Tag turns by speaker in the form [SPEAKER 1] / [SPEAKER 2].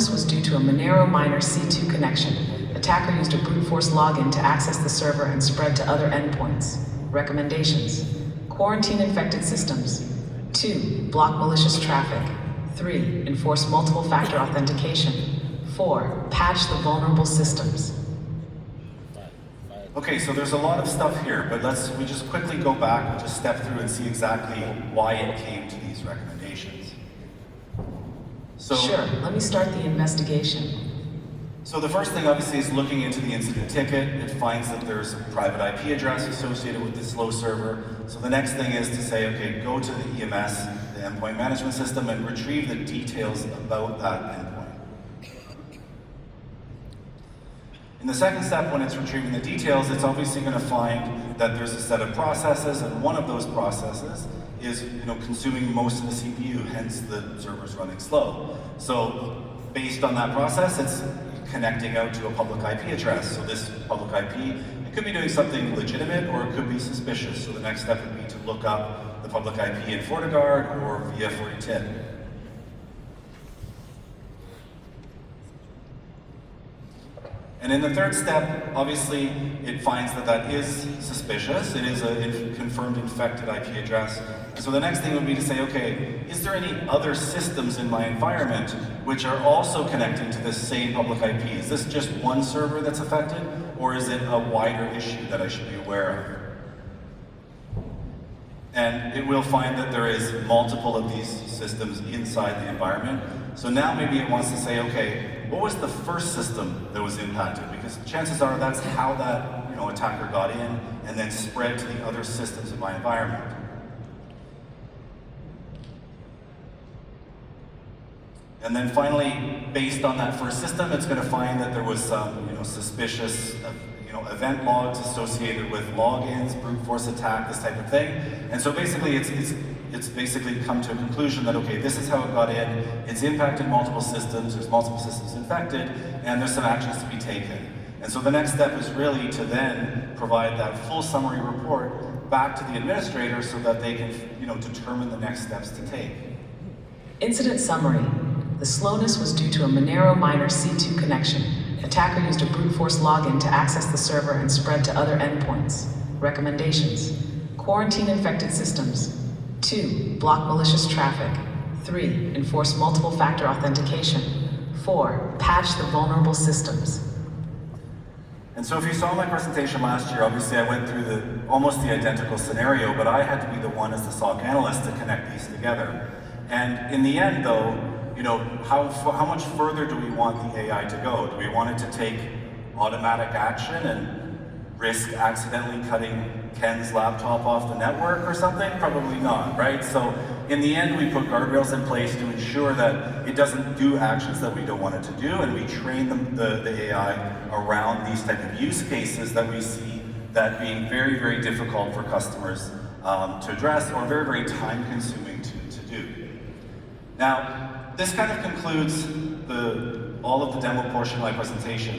[SPEAKER 1] slowness was due to a Monero minor C2 connection. Attacker used a brute force login to access the server and spread to other endpoints. Recommendations: quarantine infected systems. 2. Block malicious traffic. 3. Enforce multiple factor authentication. 4. Patch the vulnerable systems.
[SPEAKER 2] Okay, so there's a lot of stuff here, but we just quickly go back and just step through and see exactly why it came to these recommendations.
[SPEAKER 1] Sure, let me start the investigation.
[SPEAKER 2] So the first thing obviously is looking into the incident ticket. It finds that there's a private IP address associated with this slow server. So the next thing is to say, okay, go to the EMS, the endpoint management system, and retrieve the details about that endpoint. In the second step, when it's retrieving the details, it's obviously going to find that there's a set of processes, and one of those processes is consuming most of the CPU, hence the server's running slow. So based on that process, it's connecting out to a public IP address. So this public IP, it could be doing something legitimate or it could be suspicious. So the next step would be to look up the public IP in FortiGuard or via Fortinet. And in the third step, obviously, it finds that that is suspicious. It is a confirmed infected IP address. And so the next thing would be to say, okay, is there any other systems in my environment which are also connecting to this same public IP? Is this just one server that's affected, or is it a wider issue that I should be aware of? And it will find that there is multiple of these systems inside the environment. So now maybe it wants to say, okay, what was the first system that was impacted? Because chances are that's how that attacker got in and then spread to the other systems in my environment. And then finally, based on that first system, it's going to find that there was some suspicious event logs associated with logins, brute force attack, this type of thing. And so basically it's basically come to a conclusion that, okay, this is how it got in, it's impacted multiple systems, there's multiple systems infected, and there's some actions to be taken. And so the next step is really to then provide that full summary report back to the administrator so that they can determine the next steps to take.
[SPEAKER 1] Incident summary. The slowness was due to a Monero minor C2 connection. Attacker used a brute force login to access the server and spread to other endpoints. Recommendations: quarantine infected systems. 2. Block malicious traffic. 3. Enforce multiple factor authentication. 4. Patch the vulnerable systems.
[SPEAKER 2] And so if you saw my presentation last year, obviously I went through almost the identical scenario, but I had to be the one as the SOC analyst to connect these together. And in the end though, how much further do we want the AI to go? Do we want it to take automatic action and risk accidentally cutting Ken's laptop off the network or something? Probably not, right? So in the end, we put guardrails in place to ensure that it doesn't do actions that we don't want it to do, and we train the AI around these type of use cases that we see that being very, very difficult for customers to address, or very, very time consuming to do. Now, this kind of concludes all of the demo portion of my presentation.